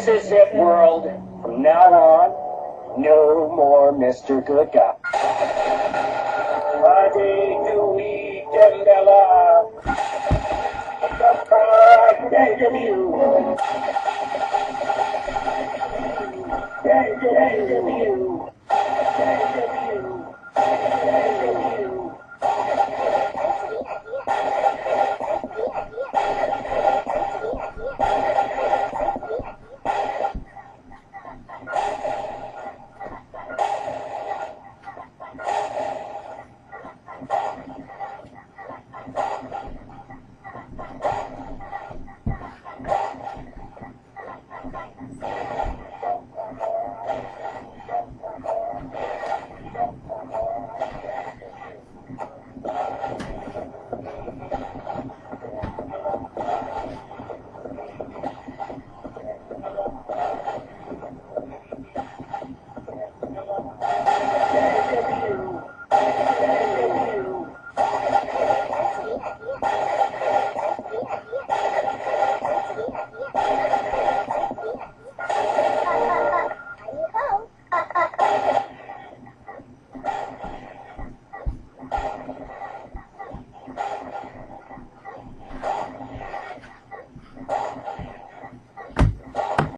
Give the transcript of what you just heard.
This is it, world. From now on, no more Mr. Good Guy. Adi Dewey Dembella. The power I beg of you. Beg of you.